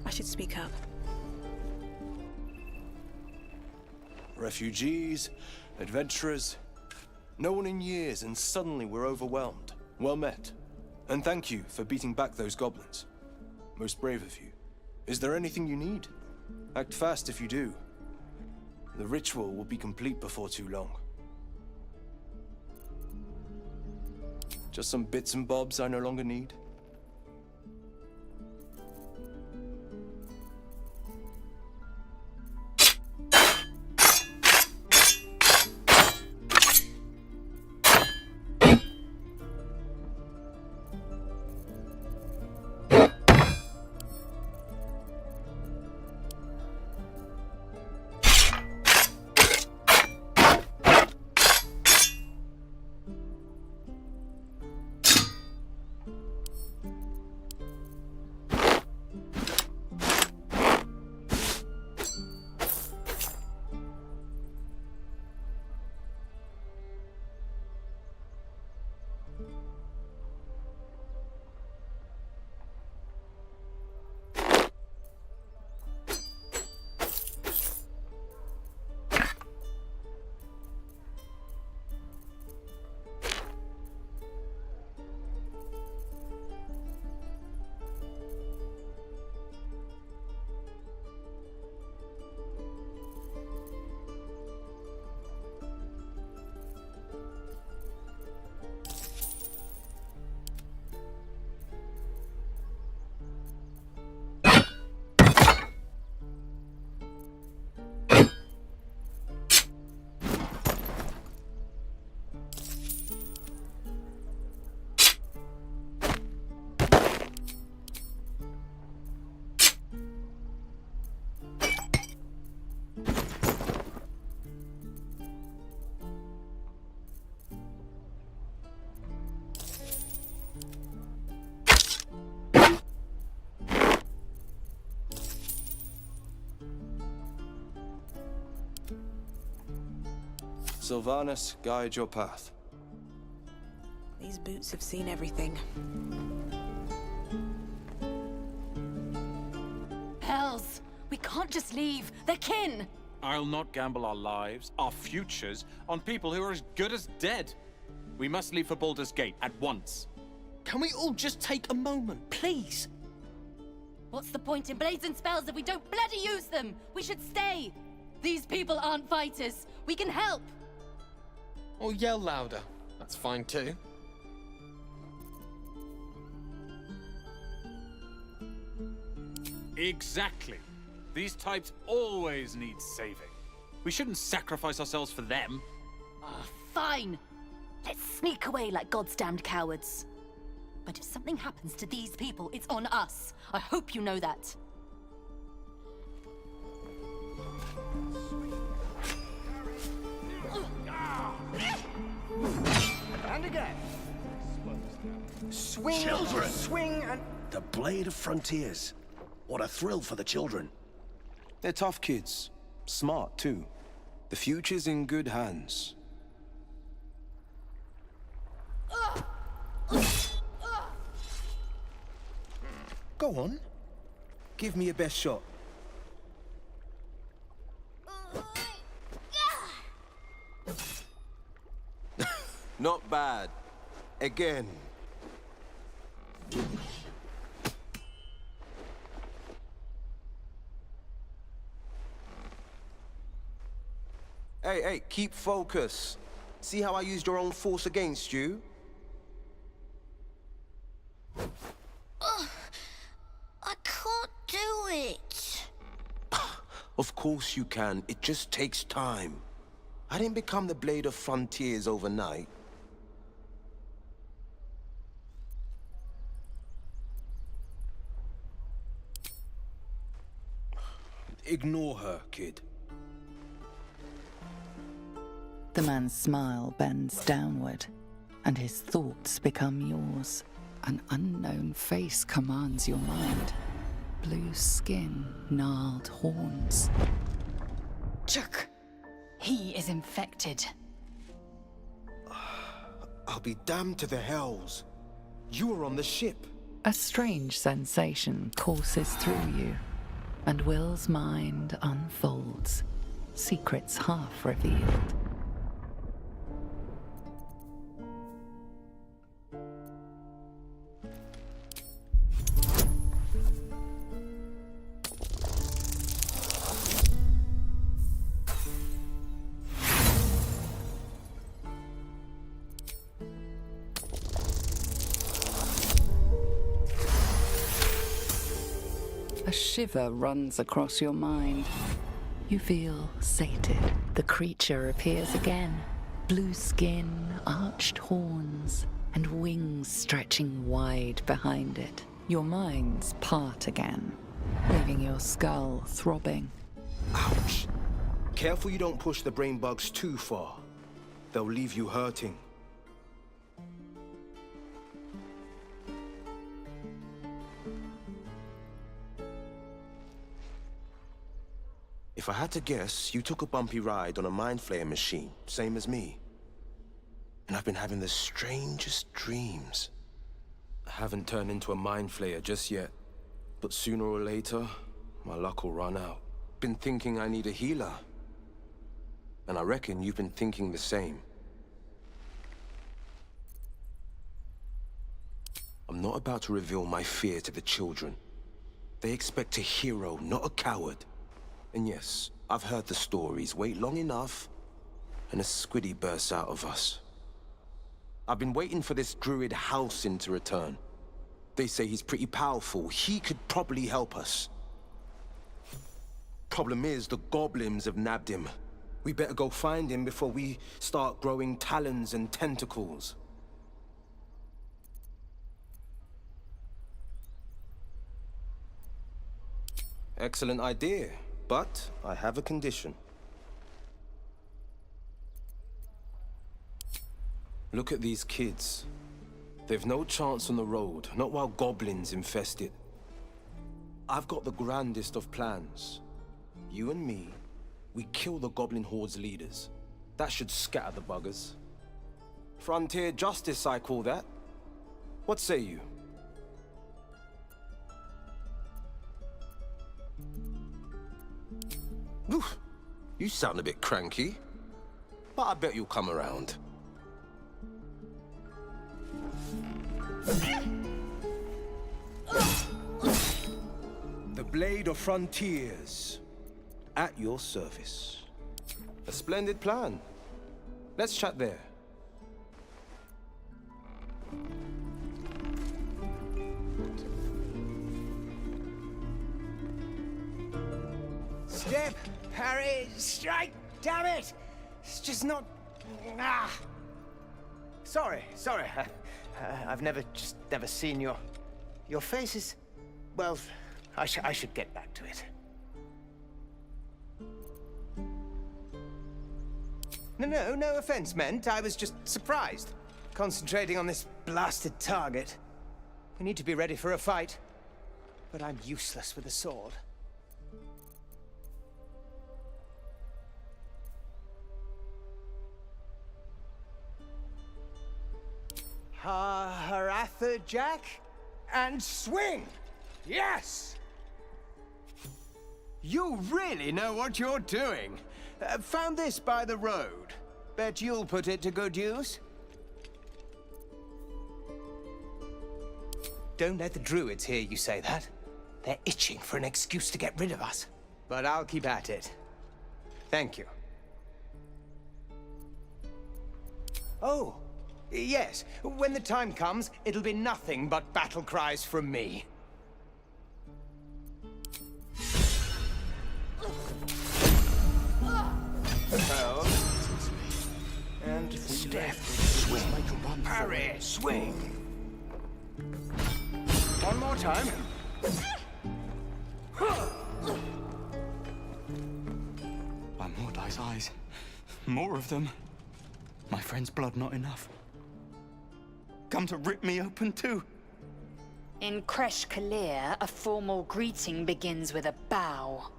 I should speak up. Refugees, adventurers, no one in years, and suddenly we're overwhelmed. Well met. And thank you for beating back those goblins. Most brave of you. Is there anything you need? Act fast if you do. The ritual will be complete before too long. Just some bits and bobs I no longer need? Sylvanus, guide your path. These boots have seen everything. Hells! We can't just leave. They're kin! I'll not gamble our lives, our futures, on people who are as good as dead. We must leave for Baldur's Gate at once. Can we all just take a moment, please? What's the point in blades and spells if we don't bloody use them? We should stay! These people aren't fighters. We can help! Or yell louder. That's fine too. Exactly. These types always need saving. We shouldn't sacrifice ourselves for them. Fine! Let's sneak away like goddamned cowards. But if something happens to these people, it's on us. I hope you know that. And again. Swing, Children! Swing and... The Blade of Frontiers. What a thrill for the children. They're tough kids. Smart, too. The future's in good hands. Go on. Give me your best shot. Not bad. Again. Hey, keep focus. See how I used your own force against you? I can't do it. Of course you can. It just takes time. I didn't become the Blade of Frontiers overnight. Ignore her, kid. The man's smile bends downward, and his thoughts become yours. An unknown face commands your mind. Blue skin, gnarled horns. Chuck! He is infected. I'll be damned to the hells. You were on the ship. A strange sensation courses through you. and Will's mind unfolds, secrets half revealed. A shiver runs across your mind. You feel sated. The creature appears again. Blue skin, arched horns, and wings stretching wide behind it. Your minds part again, leaving your skull throbbing. Ouch. Careful you don't push the brain bugs too far. They'll leave you hurting. If I had to guess, you took a bumpy ride on a mind flayer machine, same as me. And I've been having the strangest dreams. I haven't turned into a mind flayer just yet, but sooner or later, my luck will run out. Been thinking I need a healer. And I reckon you've been thinking the same. I'm not about to reveal my fear to the children. They expect a hero, not a coward. And yes, I've heard the stories. Wait long enough, and a squiddy bursts out of us. I've been waiting for this druid Halcyon to return. They say he's pretty powerful. He could probably help us. Problem is, the goblins have nabbed him. We better go find him before we start growing talons and tentacles. Excellent idea. But I have a condition. Look at these kids. They've no chance on the road, not while goblins infest it. I've got the grandest of plans. You and me, we kill the goblin horde's leaders. That should scatter the buggers. Frontier justice, I call that. What say you? Oof, you sound a bit cranky, but I bet you'll come around. The Blade of Frontiers, at your service. A splendid plan. Let's chat there. Step, parry, strike, damn it! It's just not... Ah! Sorry. I've never seen your faces. Well, I should get back to it. No offense meant. I was just surprised. Concentrating on this blasted target. We need to be ready for a fight. But I'm useless with a sword. Haratha Jack, and swing! Yes! You really know what you're doing. Found this by the road. Bet you'll put it to good use. Don't let the druids hear you say that. They're itching for an excuse to get rid of us. But I'll keep at it. Thank you. Oh, yes. When the time comes, it'll be nothing but battle cries from me. And step, swing, parry, swing. One more time. By Mordai's eyes. More of them. My friend's blood not enough. Come to rip me open too. In Kresh Kalir, a formal greeting begins with a bow.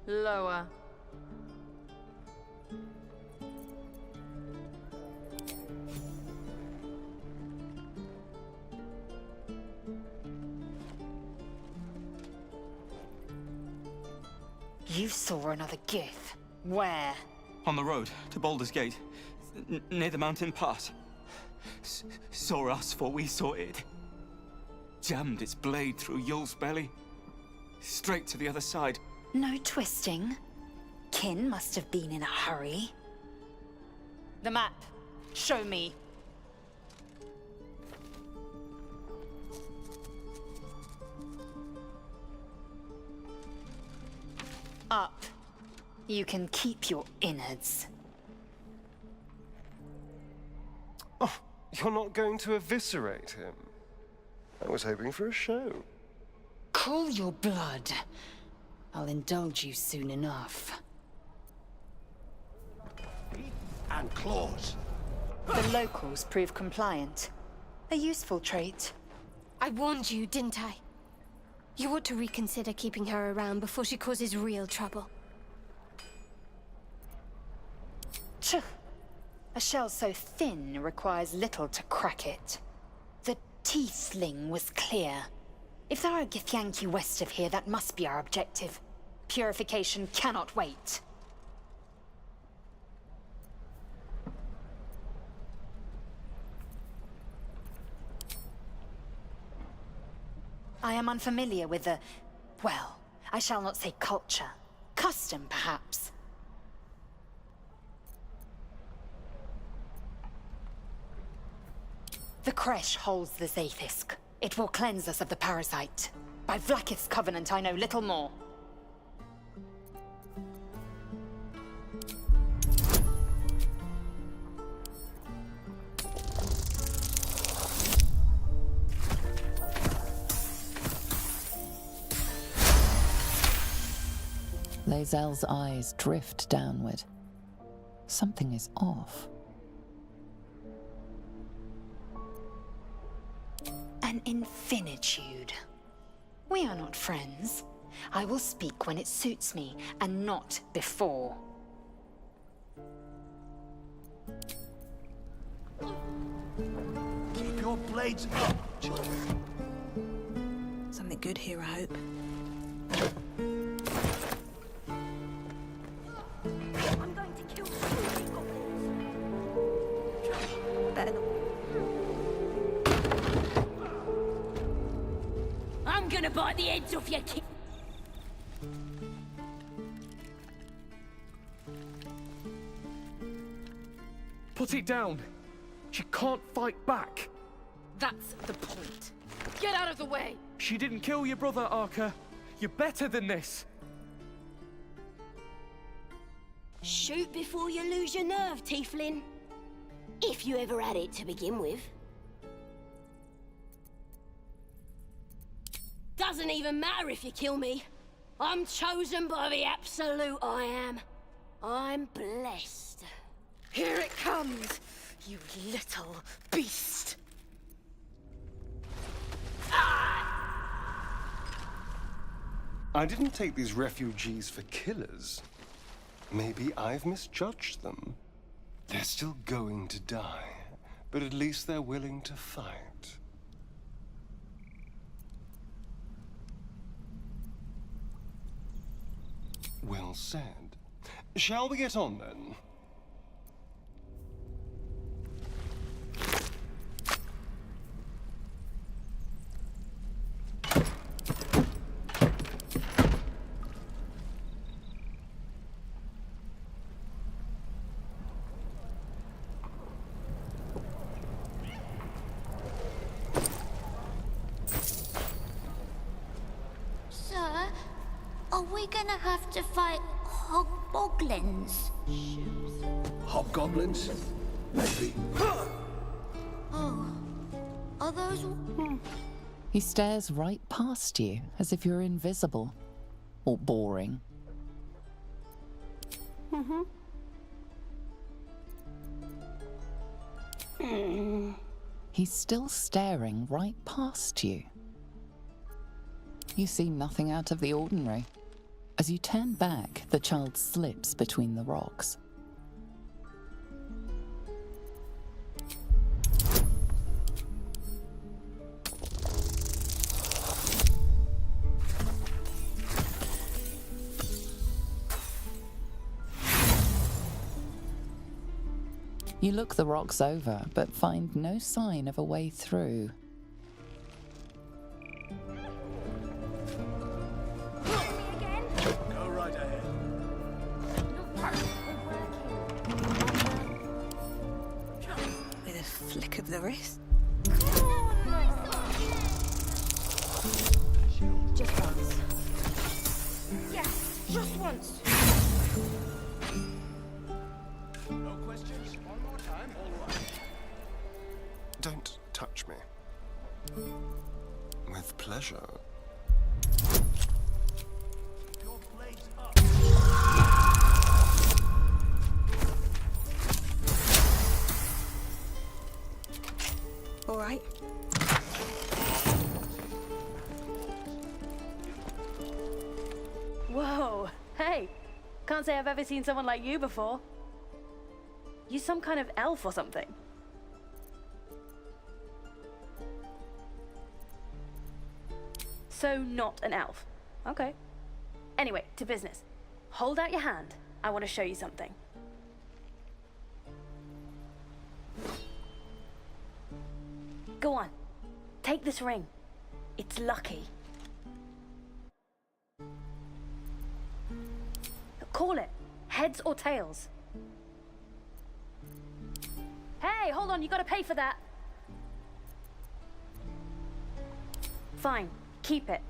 Lower. You saw another Gith. Where? On the road to Baldur's Gate, near the mountain pass. Saw us before we saw it. Jammed its blade through Yul's belly. Straight to the other side. No twisting. Kin must have been in a hurry. The map. Show me. Up. You can keep your innards. Oh, you're not going to eviscerate him? I was hoping for a show. Cool your blood. I'll indulge you soon enough. And claws. The locals prove compliant. A useful trait. I warned you, didn't I? You ought to reconsider keeping her around before she causes real trouble. Tch. A shell so thin requires little to crack it. The tiefling was clear. If there are Githyanki west of here, that must be our objective. Purification cannot wait. I am unfamiliar with the... well, I shall not say culture. Custom, perhaps. The Kresh holds the Zaithisk. It will cleanse us of the parasite. By Vlaakith's covenant, I know little more. Lae'zel's eyes drift downward. Something is off. An infinitude. We are not friends. I will speak when it suits me, and not before. Keep your blades up, children. Something good here, I hope. I'm going to kill you, goblins. Better not. I'm gonna bite the heads off your kid. Put it down. She can't fight back. That's the point. Get out of the way! She didn't kill your brother, Arca. You're better than this. Shoot before you lose your nerve, Tiefling. If you ever had it to begin with. Doesn't even matter if you kill me. I'm chosen by the Absolute, I am. I'm blessed. Here it comes, you little beast. I didn't take these refugees for killers. Maybe I've misjudged them. They're still going to die, but at least they're willing to fight. Well said. Shall we get on, then? Sir, are we gonna have to fight hobgoblins? Hobgoblins? Maybe. Oh, are those... He stares right past you, as if you're invisible. Or boring. He's still staring right past you. You see nothing out of the ordinary. As you turn back, the child slips between the rocks. You look the rocks over, but find no sign of a way through. Go right ahead. With a flick of the wrist. Just once. Yes, just once. No questions? One more time? All right. Don't touch me. With pleasure. Your blade's up. All right. Whoa, hey. Can't say I've ever seen someone like you before. You some kind of elf or something? So not an elf. Okay. Anyway, to business. Hold out your hand. I want to show you something. Go on. Take this ring. It's lucky. Call it. Heads or tails. Hey, hold on, you gotta pay for that. Fine, keep it.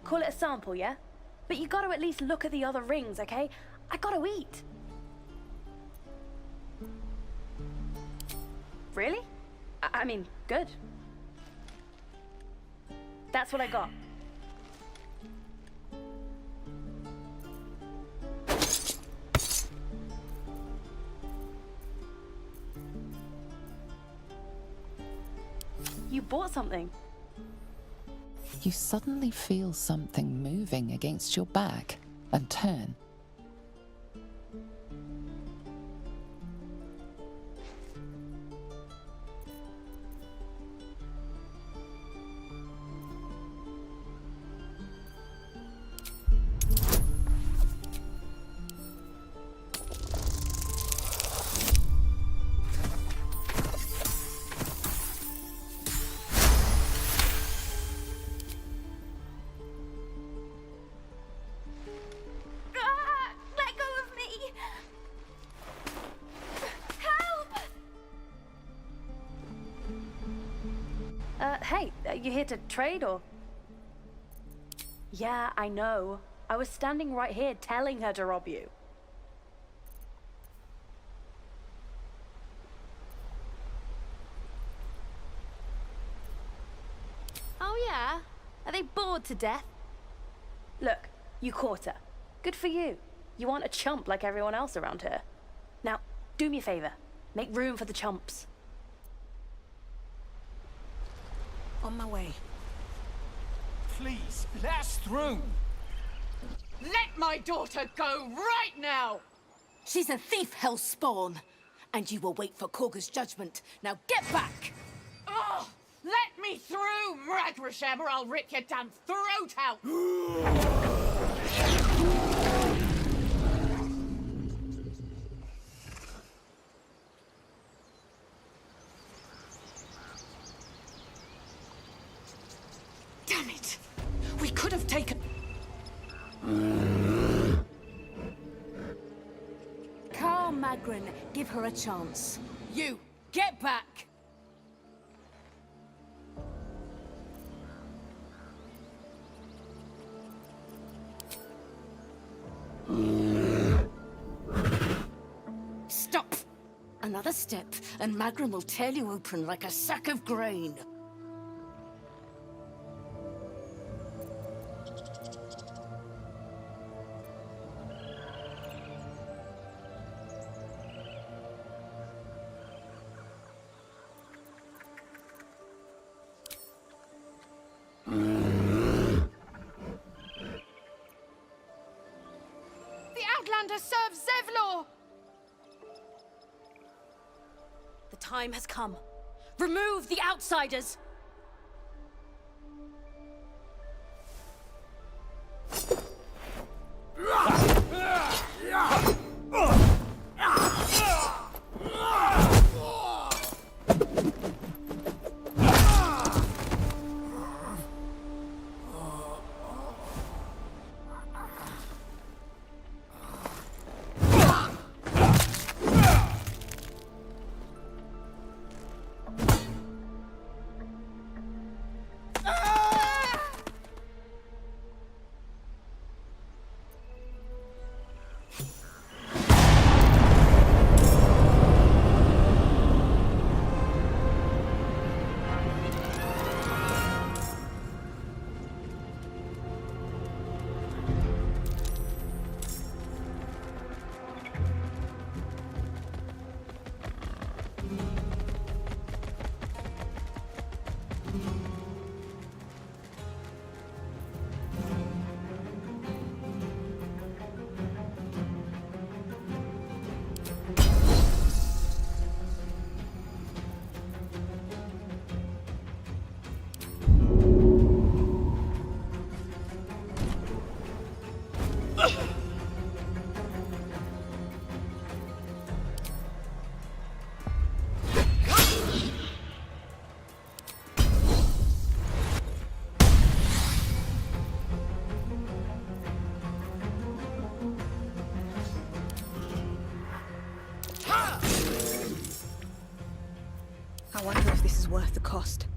Call it a sample, yeah? But you gotta at least look at the other rings, okay? I gotta eat. Really? I mean, good. That's what I got. You bought something. You suddenly feel something moving against your back and turn. Hey, you here to trade or? Yeah, I know. I was standing right here telling her to rob you. Oh yeah? Are they bored to death? Look, you caught her. Good for you. You aren't a chump like everyone else around here. Now, do me a favor. Make room for the chumps. On my way. Please, let us through. Let my daughter go right now! She's a thief, hellspawn. And you will wait for Korga's judgment. Now get back! Oh, let me through, Mragrasham, or I'll rip your damn throat out! Damn it! We could have taken... Carl Magrin, give her a chance. You, get back! Stop! Another step, and Magrin will tear you open like a sack of grain. Serves Zevlor! The time has come. Remove the outsiders! I wonder if this is worth the cost.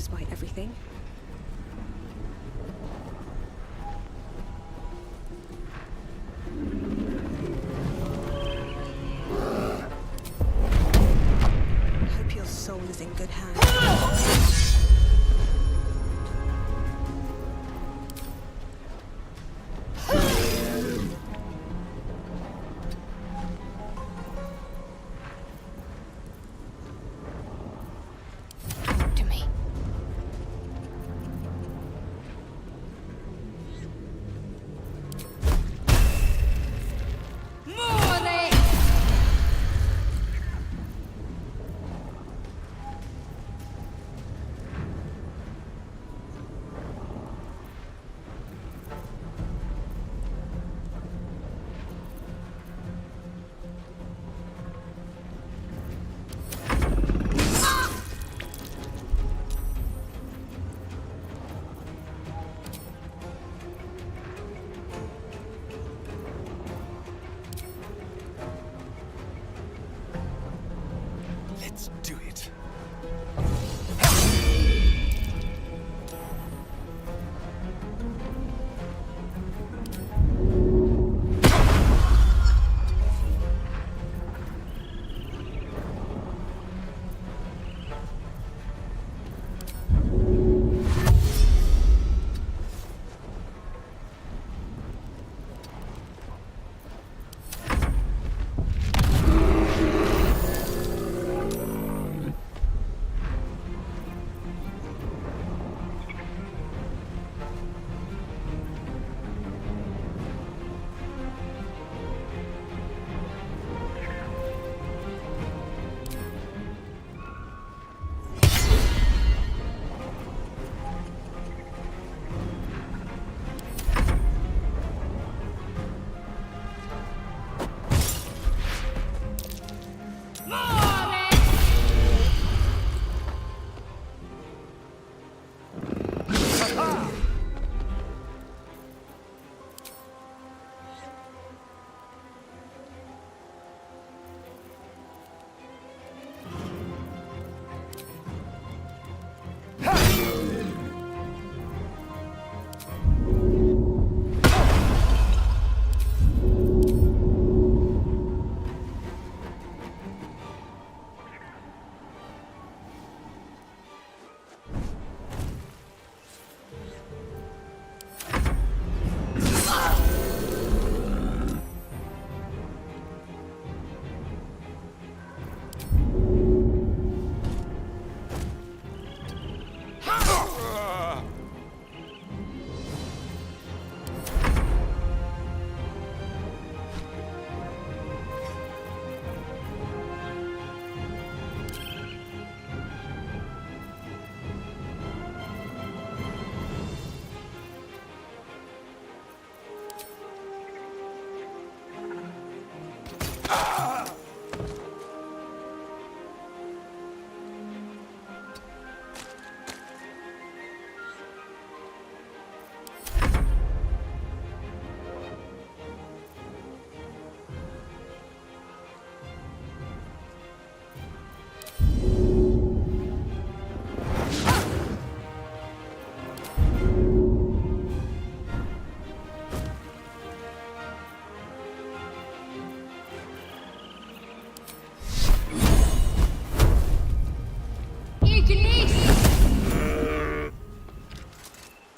despite everything. Hope your soul is in good hands. To me. Let's do it.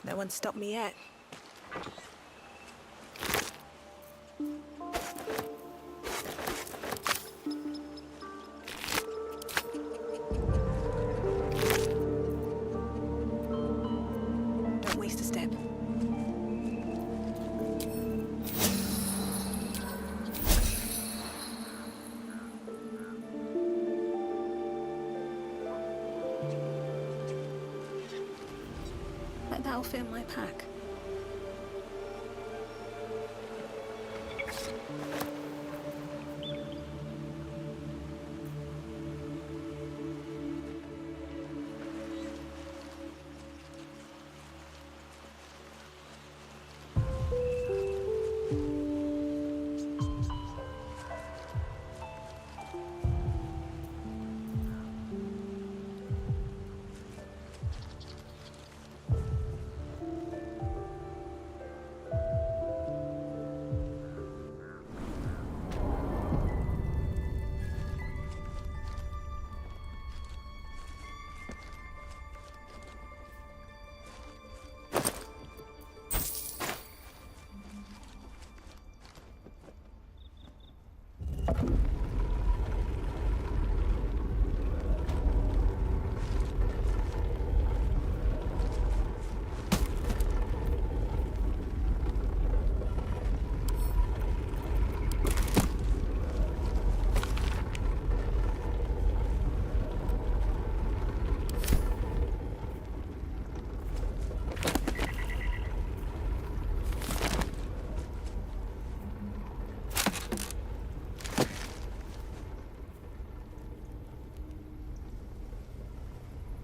No one stopped me yet. Don't waste a step. That'll fit in my pack.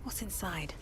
What's inside?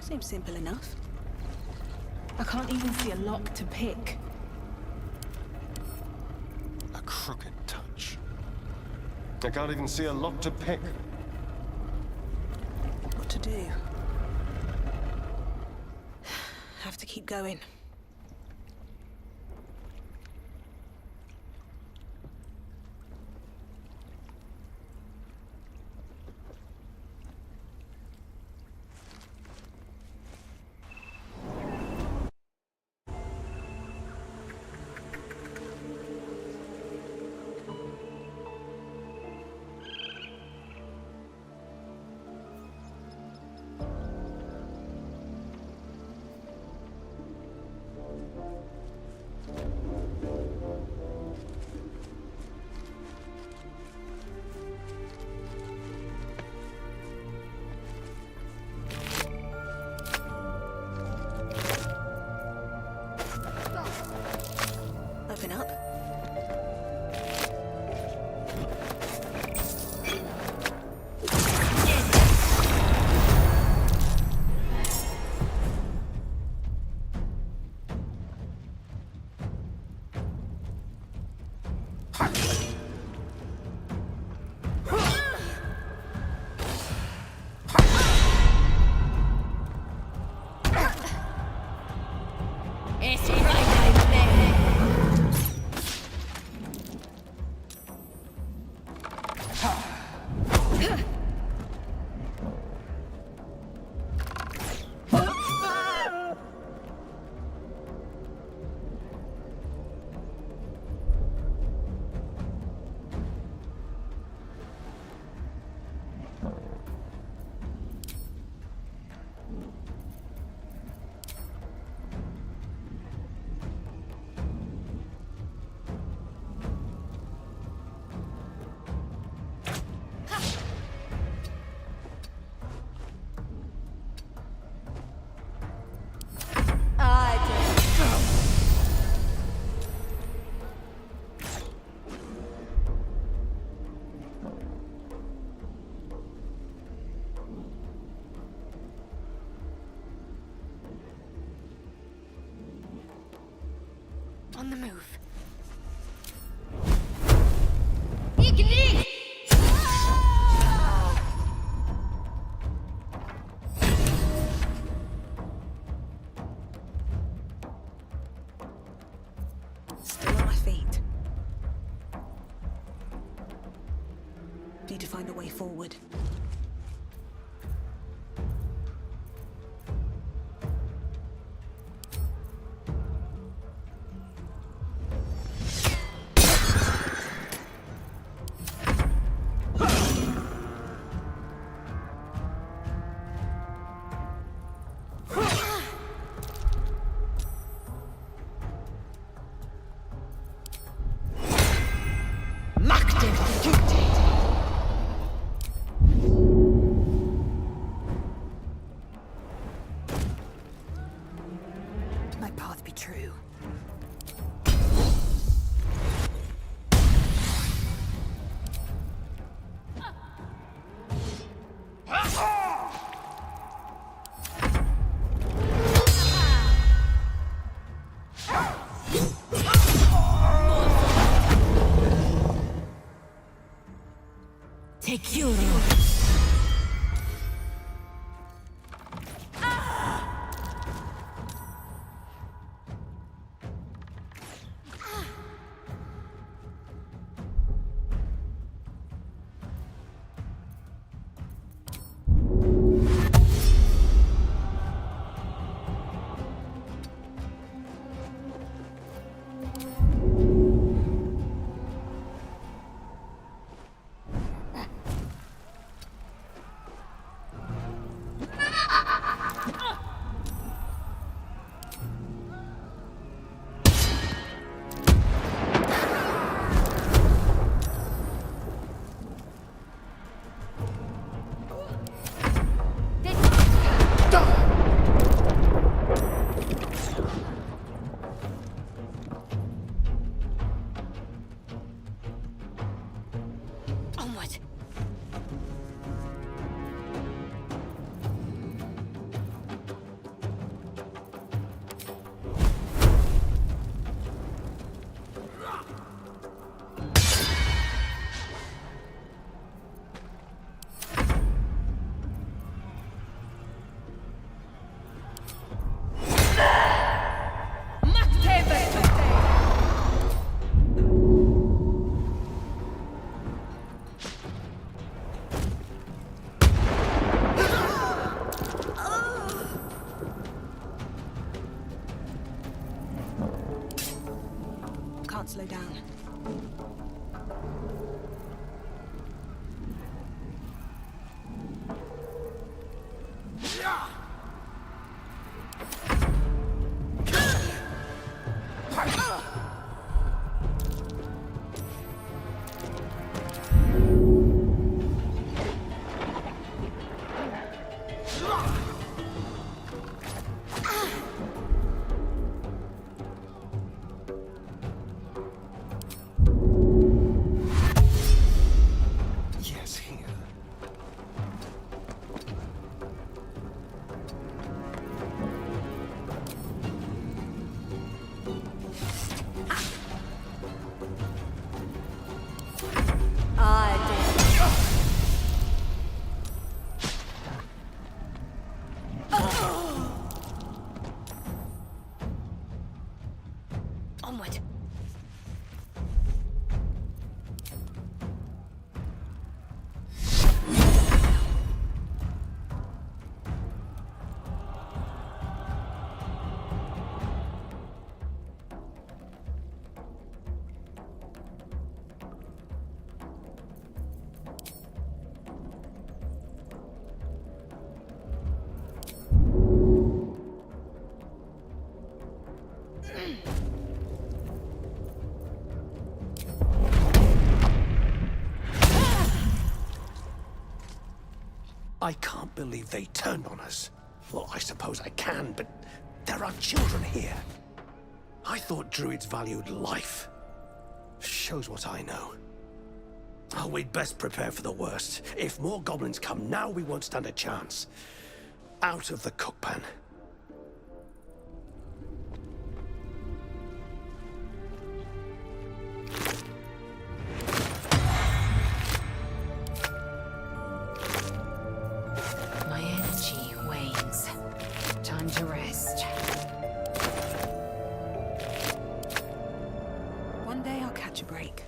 Seems simple enough. I can't even see a lock to pick. A crooked touch. I can't even see a lock to pick. What to do? Have to keep going. Open up. It's right there. On the move. Igni! Still on my feet. Need to find a way forward. My path be true. Secure. Can't slow down. Yes, here. Onward. I can't believe they turned on us. Well, I suppose I can, but there are children here. I thought druids valued life. Shows what I know. Oh, we'd best prepare for the worst. If more goblins come now, we won't stand a chance. Out of the cookpan. My energy wanes. Time to rest. One day I'll catch a break.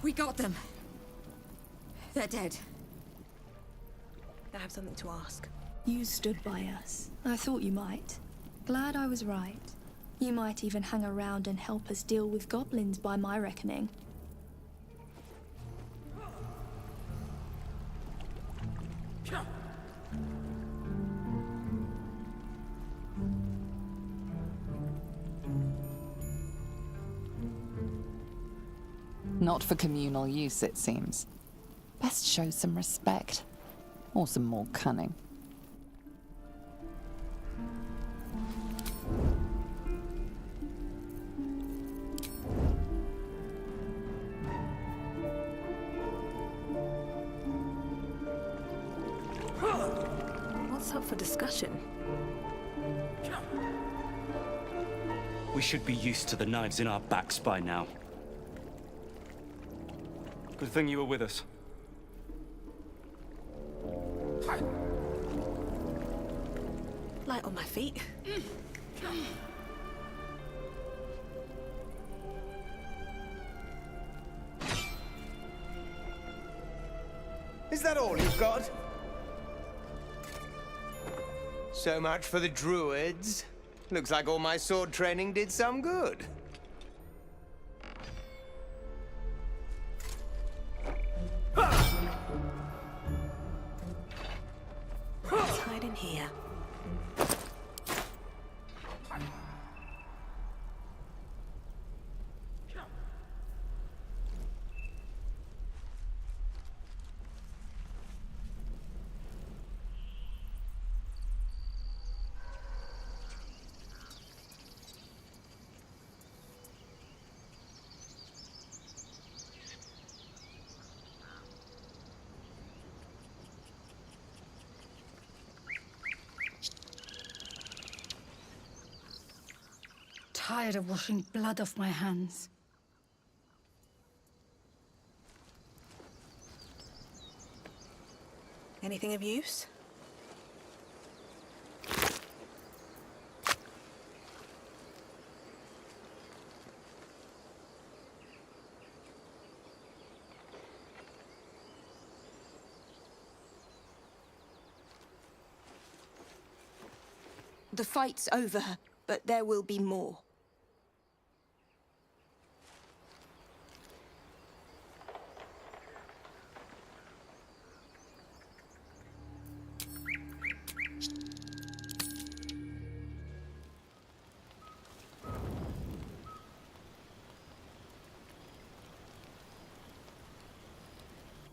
We got them. They're dead. I have something to ask. You stood by us. I thought you might. Glad I was right. You might even hang around and help us deal with goblins by my reckoning. Not for communal use, it seems. Best show some respect. Or some more cunning. What's up for discussion? We should be used to the knives in our backs by now. Good thing you were with us. Light on my feet. Is that all you've got? So much for the druids. Looks like all my sword training did some good. Let's hide in here. tired of washing blood off my hands. Anything of use? The fight's over, but there will be more.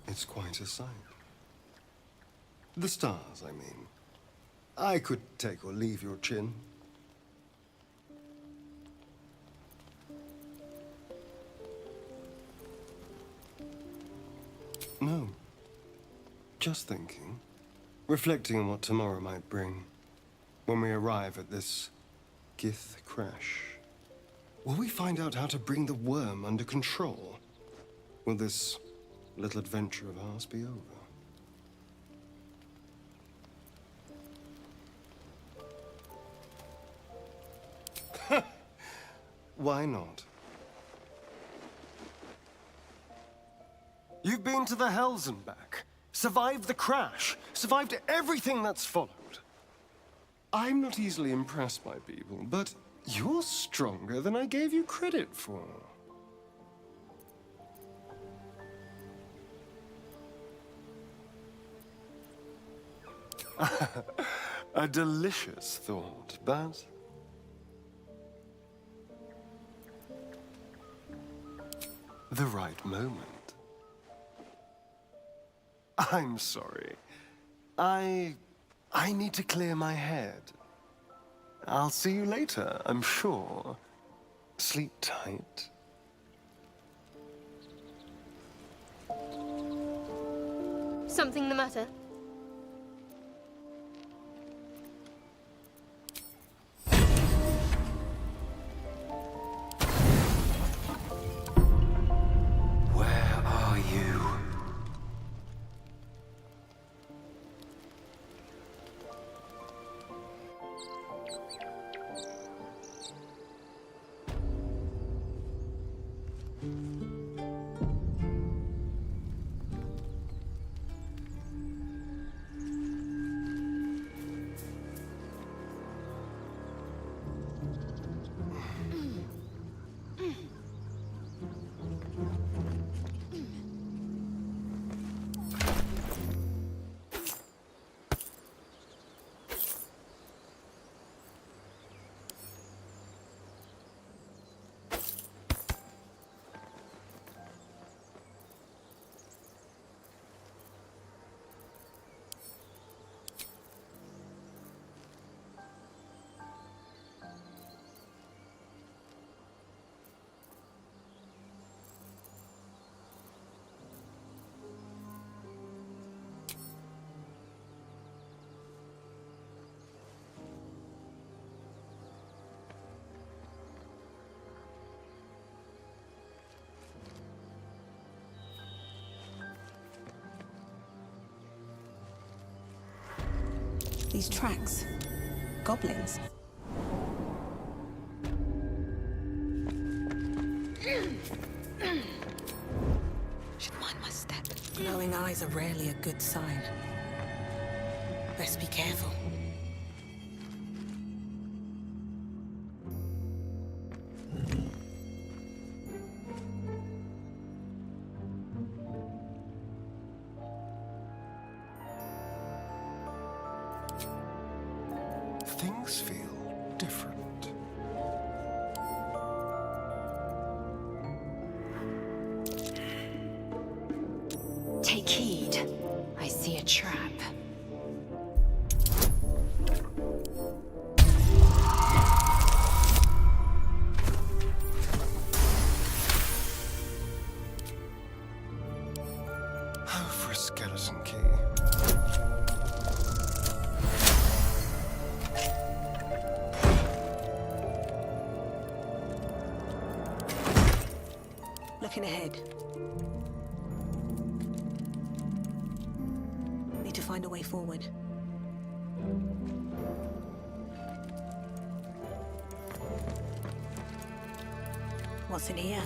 It's quite a sight. The stars, I mean. I could take or leave your chin. No. Just thinking. Reflecting on what tomorrow might bring. When we arrive at this Gith crash. Will we find out how to bring the worm under control? Will this little adventure of ours be over? Why not? You've been to the Hells and back, survived the crash, survived everything that's followed. I'm not easily impressed by people, but you're stronger than I gave you credit for. A delicious thought, but the right moment. I'm sorry. I need to clear my head. I'll see you later, I'm sure. Sleep tight. Something the matter? Where are you? These tracks. Goblins. Should mind my step. Glowing eyes are rarely a good sign. Best be careful. Things feel different. Take heed. I see a trap. Oh, for a skeleton key. Looking ahead. Need to find a way forward. What's in here?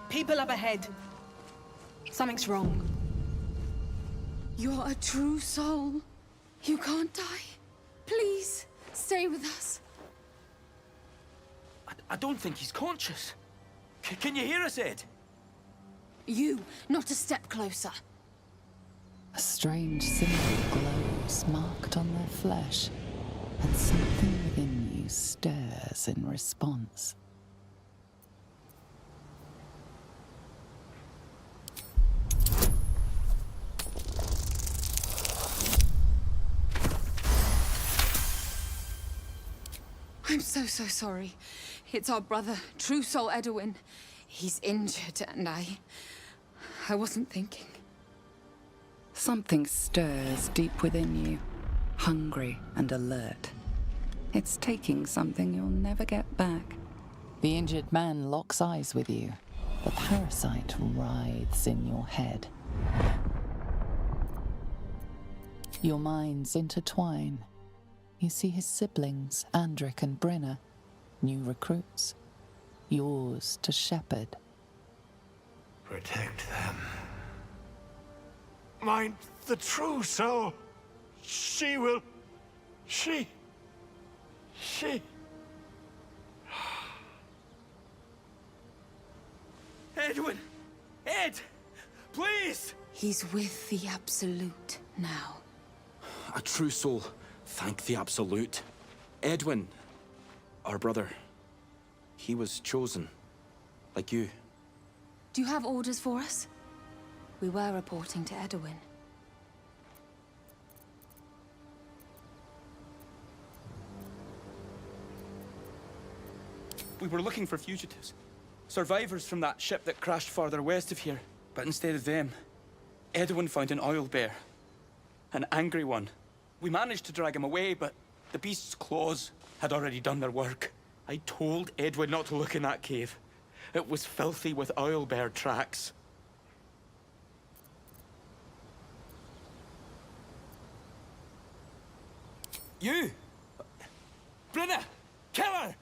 People up ahead. Something's wrong. You're a true soul. You can't die. Please, stay with us. I don't think he's conscious. Can you hear us, Ed? You, not a step closer. A strange symbol glows marked on their flesh, and something within you stirs in response. I'm so sorry. It's our brother, True Soul Edwin. He's injured and I wasn't thinking. Something stirs deep within you, hungry and alert. It's taking something you'll never get back. The injured man locks eyes with you. The parasite writhes in your head. Your minds intertwine. You see his siblings, Andric and Brynna, new recruits, yours to shepherd. Protect them. Mind the true soul. She will... She... Edwin! Ed! Please! He's with the Absolute now. A true soul. Thank the Absolute. Edwin, our brother, he was chosen, like you. Do you have orders for us? We were reporting to Edwin. We were looking for fugitives. Survivors from that ship that crashed farther west of here. But instead of them, Edwin found an oil bear. An angry one. We managed to drag him away, but the beast's claws had already done their work. I told Edwin not to look in that cave. It was filthy with oil bear tracks. You! Brynna! Kill her!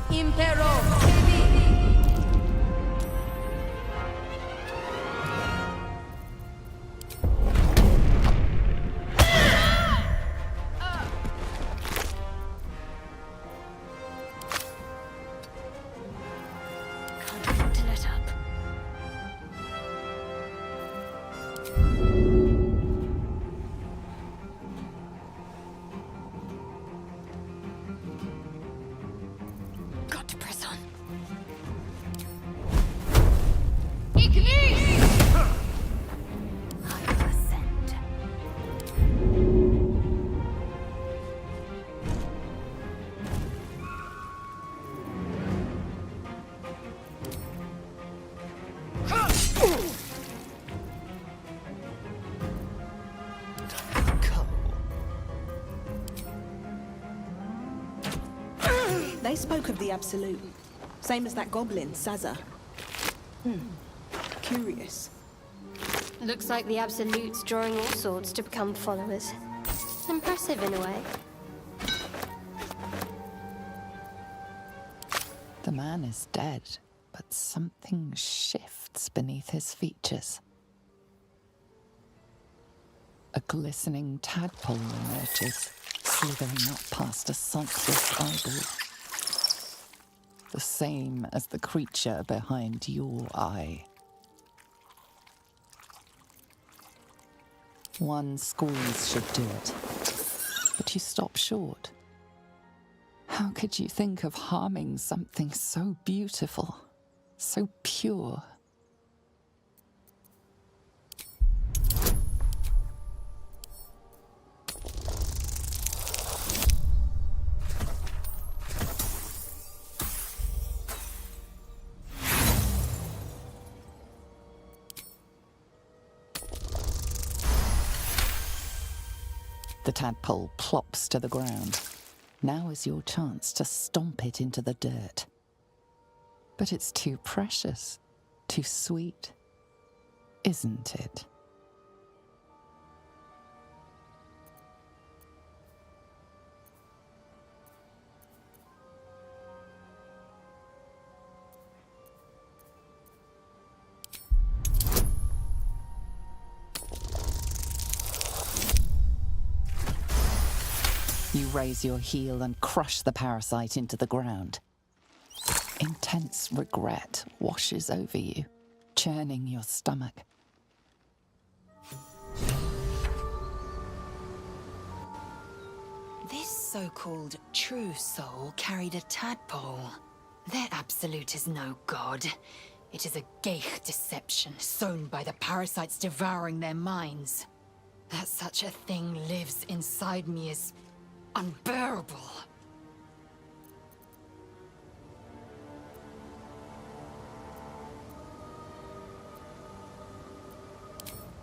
Impero! They spoke of the Absolute. Same as that goblin, Sazza. Curious. Looks like the Absolute's drawing all sorts to become followers. Impressive in a way. The man is dead, but something shifts beneath his features. A glistening tadpole emerges, slithering up past a sightless eyeball. The same as the creature behind your eye. One squeeze should do it, but you stop short. How could you think of harming something so beautiful, so pure? The tadpole plops to the ground. Now is your chance to stomp it into the dirt. But it's too precious, too sweet, isn't it? You raise your heel and crush the parasite into the ground. Intense regret washes over you, churning your stomach. This so-called true soul carried a tadpole. Their absolute is no god. It is a Gith deception sown by the parasites devouring their minds. That such a thing lives inside me is unbearable.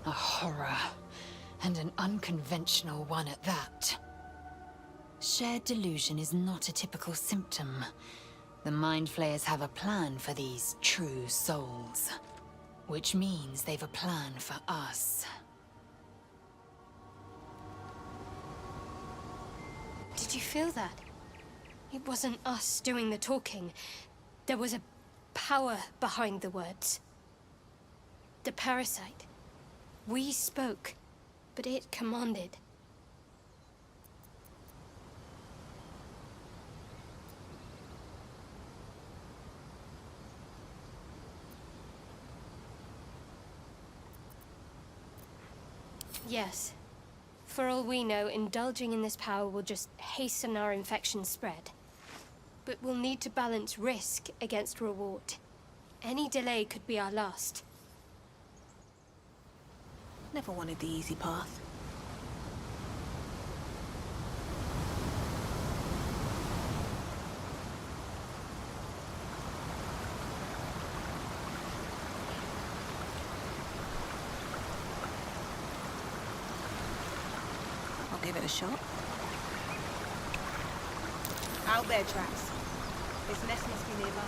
A horror, and an unconventional one at that. Shared delusion is not a typical symptom. The Mind Flayers have a plan for these true souls, which means they've a plan for us. Did you feel that? It wasn't us doing the talking. There was a power behind the words. The parasite. We spoke, but it commanded. Yes. For all we know, indulging in this power will just hasten our infection spread. But we'll need to balance risk against reward. Any delay could be our last. Never wanted the easy path. I'll give it a shot. Out there, tracks. This nest must be nearby.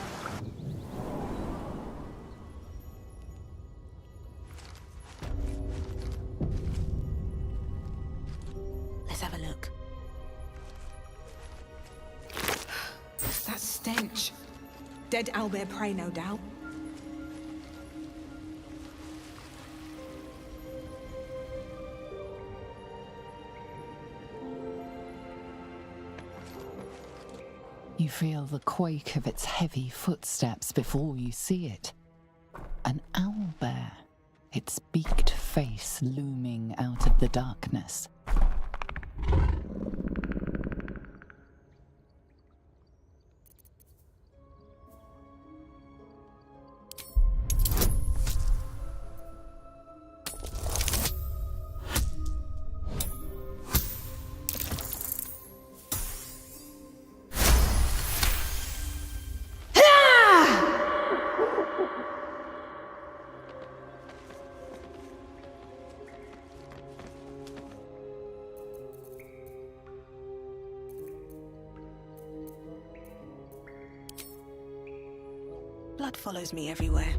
Let's have a look. That stench. Dead owlbear prey, no doubt. You feel the quake of its heavy footsteps before you see it. An owlbear, its beaked face looming out of the darkness. Blood follows me everywhere.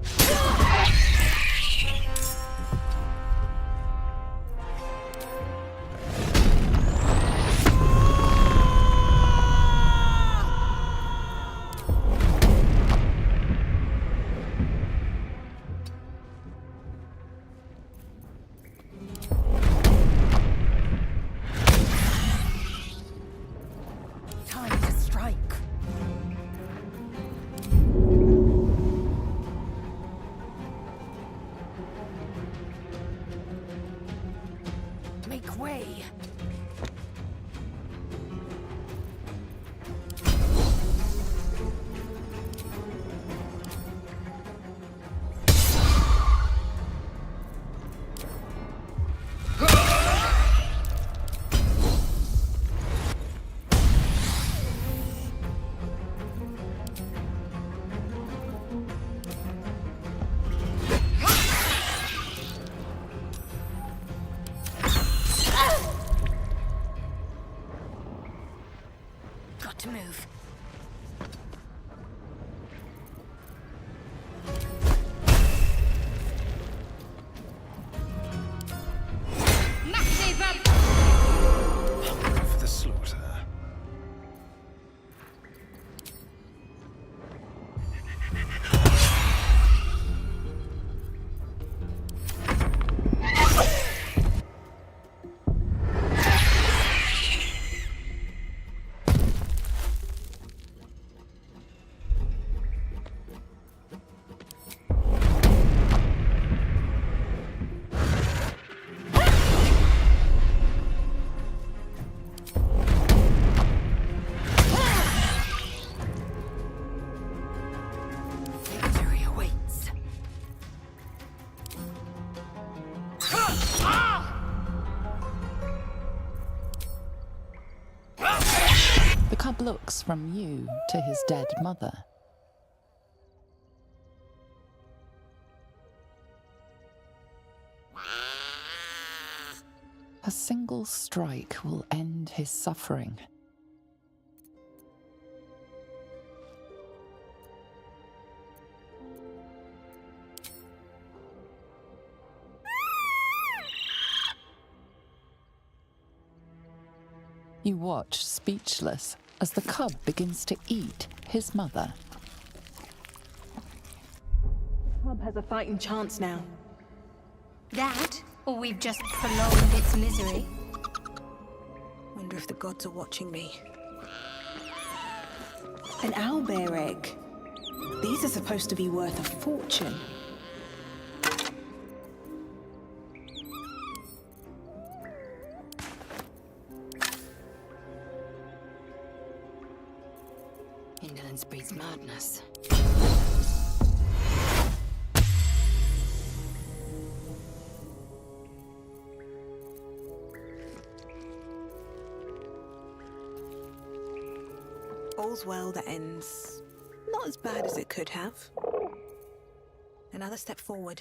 way. Got to move. For the slaughter. Victory awaits. The cub looks from you to his dead mother. A single strike will end his suffering. You watch, speechless, as the cub begins to eat his mother. Club has a fighting chance now. That, or we've just prolonged its misery. Wonder if the gods are watching me. An owlbear egg. These are supposed to be worth a fortune. Indolence breeds madness. All's well that ends not as bad as it could have. Another step forward.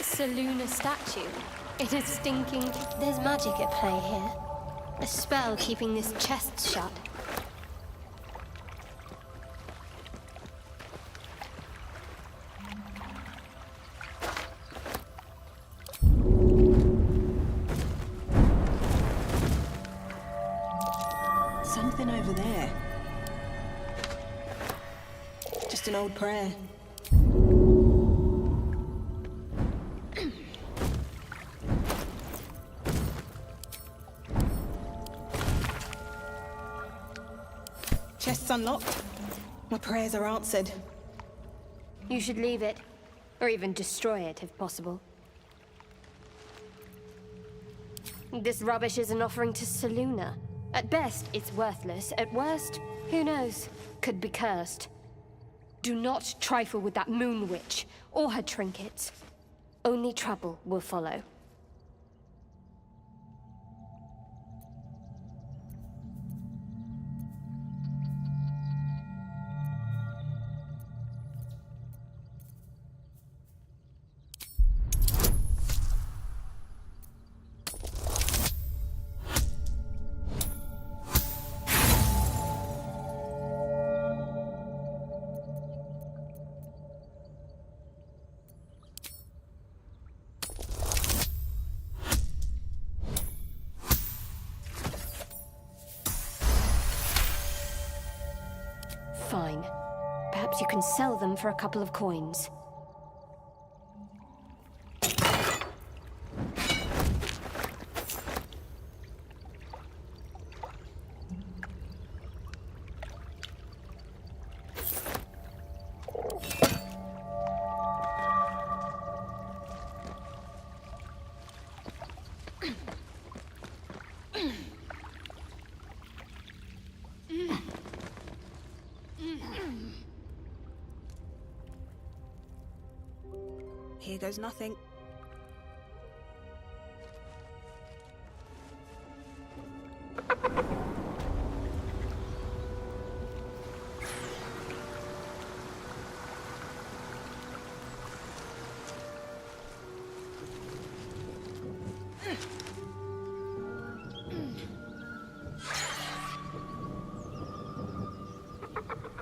Seluna statue. It is stinking. There's magic at play here. A spell keeping this chest shut. Something over there. Just an old prayer. Chest's unlocked. My prayers are answered. You should leave it. Or even destroy it, if possible. This rubbish is an offering to Seluna. At best, it's worthless. At worst, who knows? Could be cursed. Do not trifle with that moon witch, or her trinkets. Only trouble will follow. Fine. Perhaps you can sell them for a couple of coins. Here goes nothing.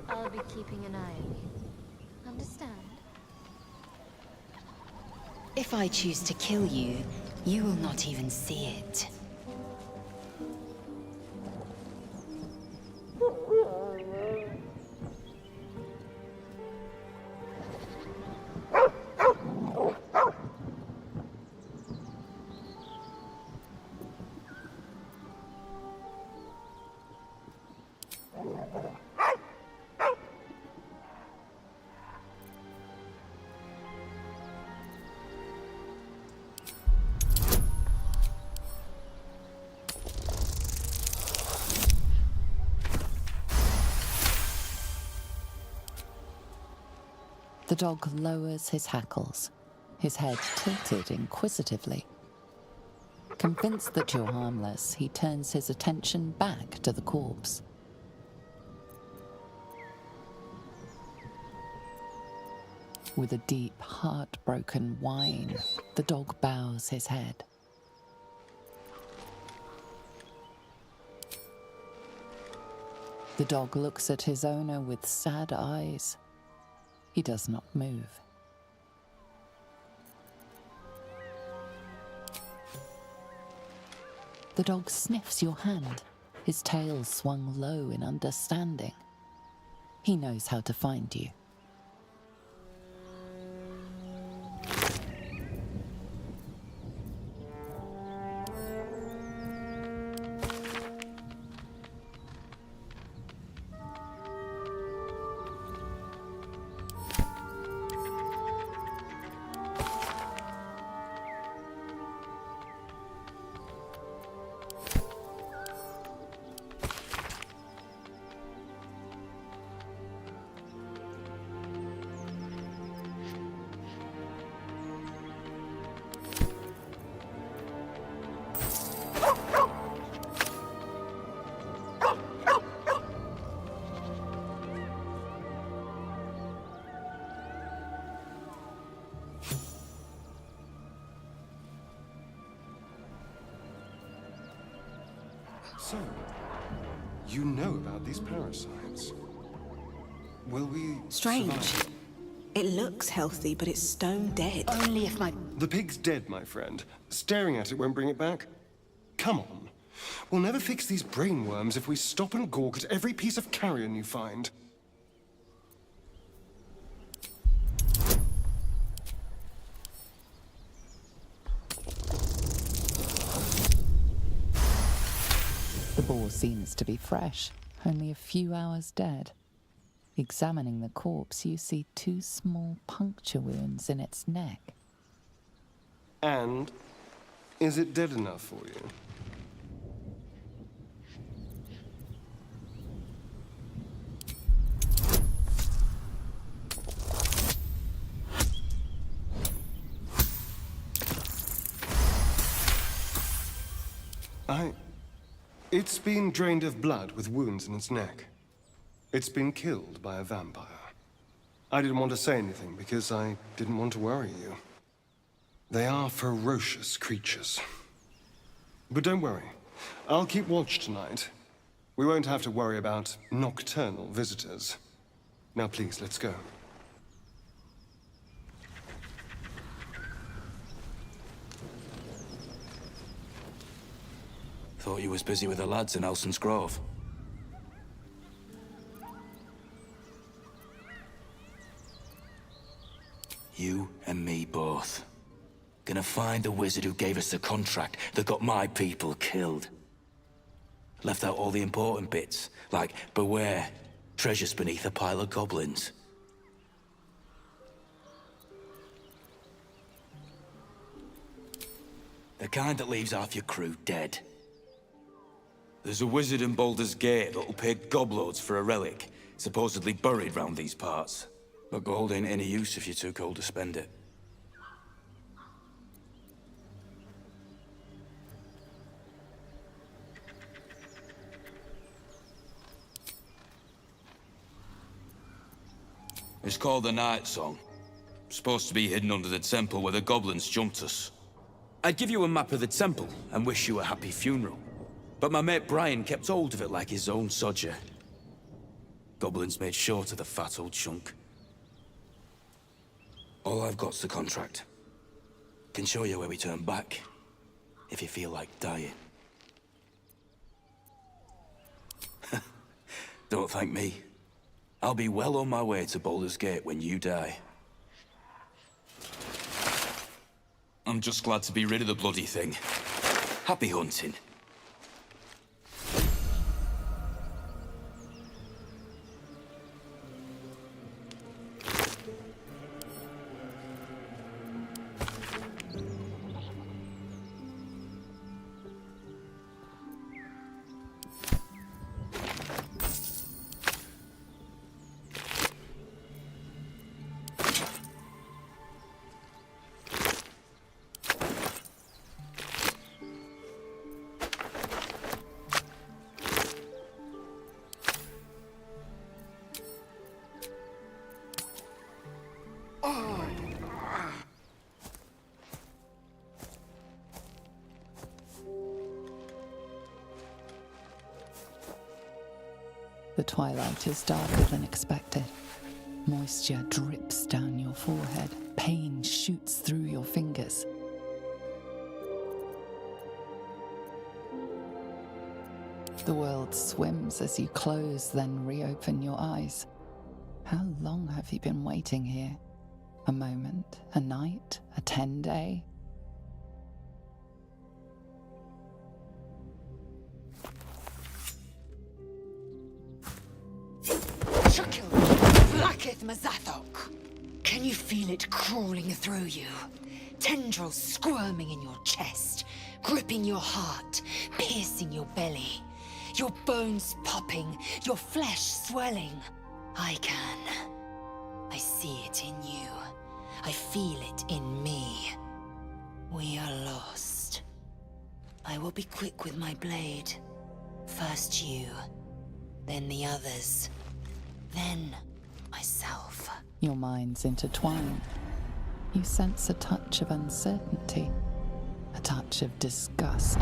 I'll be keeping an eye on you. Understand? If I choose to kill you, you will not even see it. The dog lowers his hackles, his head tilted inquisitively. Convinced that you're harmless, he turns his attention back to the corpse. With a deep, heartbroken whine, the dog bows his head. The dog looks at his owner with sad eyes. He does not move. The dog sniffs your hand, his tail swung low in understanding. He knows how to find you. So, you know about these parasites. Will we Strange. survive? It looks healthy, but it's stone dead. Only if my... The pig's dead, my friend. Staring at it won't bring it back. Come on. We'll never fix these brain worms if we stop and gawk at every piece of carrion you find. The boar seems to be fresh, only a few hours dead. Examining the corpse, you see 2 small puncture wounds in its neck. And is it dead enough for you? It's been drained of blood with wounds in its neck. It's been killed by a vampire. I didn't want to say anything because I didn't want to worry you. They are ferocious creatures. But don't worry. I'll keep watch tonight. We won't have to worry about nocturnal visitors. Now please, let's go. Thought you was busy with the lads in Elson's Grove. You and me both. Gonna find the wizard who gave us the contract that got my people killed. Left out all the important bits, like beware, treasures beneath a pile of goblins. The kind that leaves half your crew dead. There's a wizard in Baldur's Gate that'll pay gobloads for a relic, supposedly buried round these parts. But gold ain't any use if you're too cold to spend it. It's called the Night Song. Supposed to be hidden under the temple where the goblins jumped us. I'd give you a map of the temple and wish you a happy funeral. But my mate Brian kept hold of it like his own sodger. Goblins made short of the fat old chunk. All I've got's the contract. Can show you where we turn back, if you feel like dying. Don't thank me. I'll be well on my way to Baldur's Gate when you die. I'm just glad to be rid of the bloody thing. Happy hunting. The twilight is darker than expected. Moisture drips down your forehead. Pain shoots through your fingers. The world swims as you close, then reopen your eyes. How long have you been waiting here? A moment? A night? A 10-day? Mazathok. Can you feel it crawling through you? Tendrils squirming in your chest, gripping your heart, piercing your belly. Your bones popping, your flesh swelling. I can. I see it in you. I feel it in me. We are lost. I will be quick with my blade. First you, then the others, then myself. Your minds intertwine. You sense a touch of uncertainty, a touch of disgust.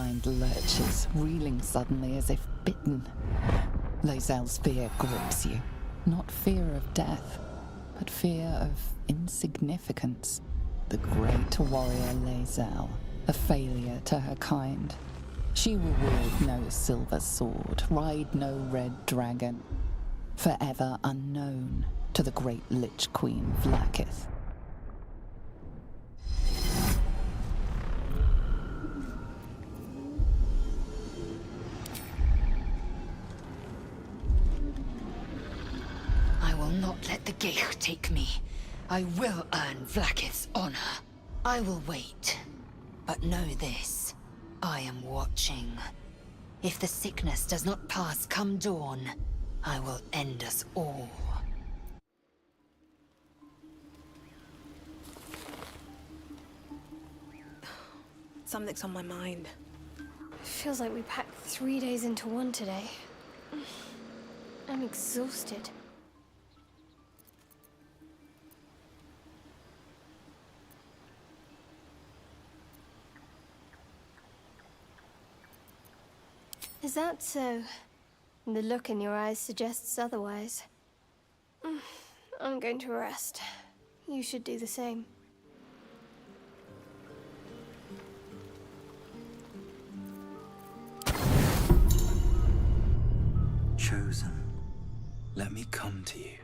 mind lurches, reeling suddenly as if bitten. Lae'zel's fear grips you. Not fear of death, but fear of insignificance. The great warrior Lae'zel, a failure to her kind. She will wield no silver sword, ride no red dragon. Forever unknown to the great Lich Queen Vlaakith. I will not let the Gith take me. I will earn Vlaakith's honor. I will wait. But know this. I am watching. If the sickness does not pass come dawn, I will end us all. Something's on my mind. It feels like we packed 3 days into one today. I'm exhausted. Is that so? The look in your eyes suggests otherwise. I'm going to rest. You should do the same. Chosen, let me come to you.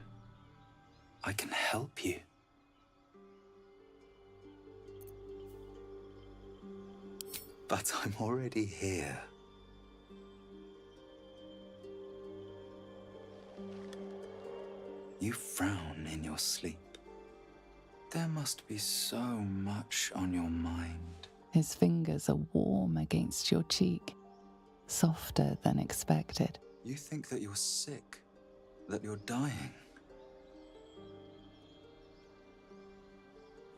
I can help you. But I'm already here. You frown in your sleep. There must be so much on your mind. His fingers are warm against your cheek, softer than expected. You think that you're sick, that you're dying.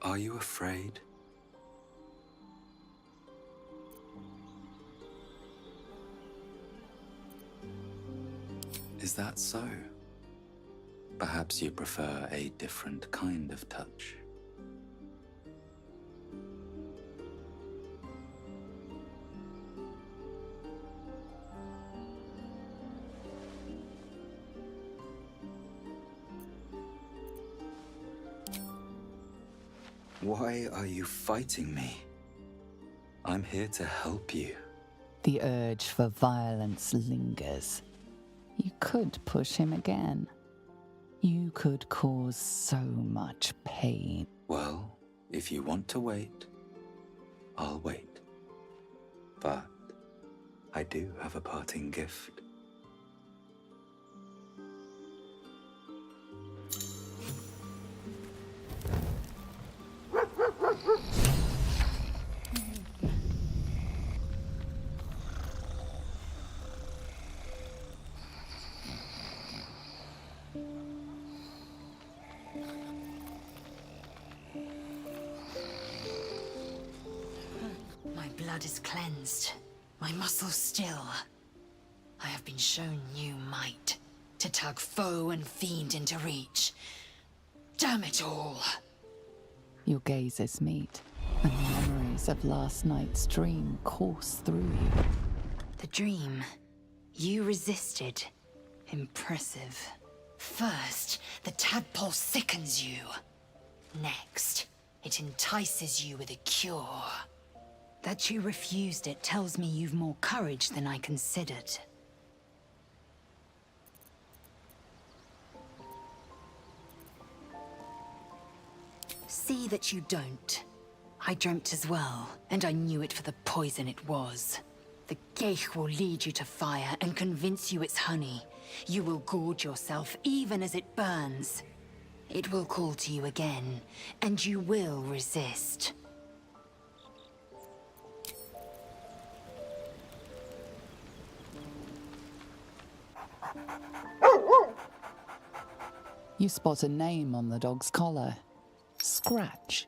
Are you afraid? Is that so? Perhaps you prefer a different kind of touch. Why are you fighting me? I'm here to help you. The urge for violence lingers. You could push him again. You could cause so much pain. Well, if you want to wait, I'll wait. But I do have a parting gift. My blood is cleansed, my muscles still. I have been shown new might to tug foe and fiend into reach. Damn it all! Your gazes meet, and memories of last night's dream course through you. The dream. You resisted. Impressive. First, the tadpole sickens you. Next, it entices you with a cure. That you refused it tells me you've more courage than I considered. See that you don't. I dreamt as well, and I knew it for the poison it was. The Gith will lead you to fire and convince you it's honey. You will gorge yourself even as it burns. It will call to you again, and you will resist. You spot a name on the dog's collar. Scratch.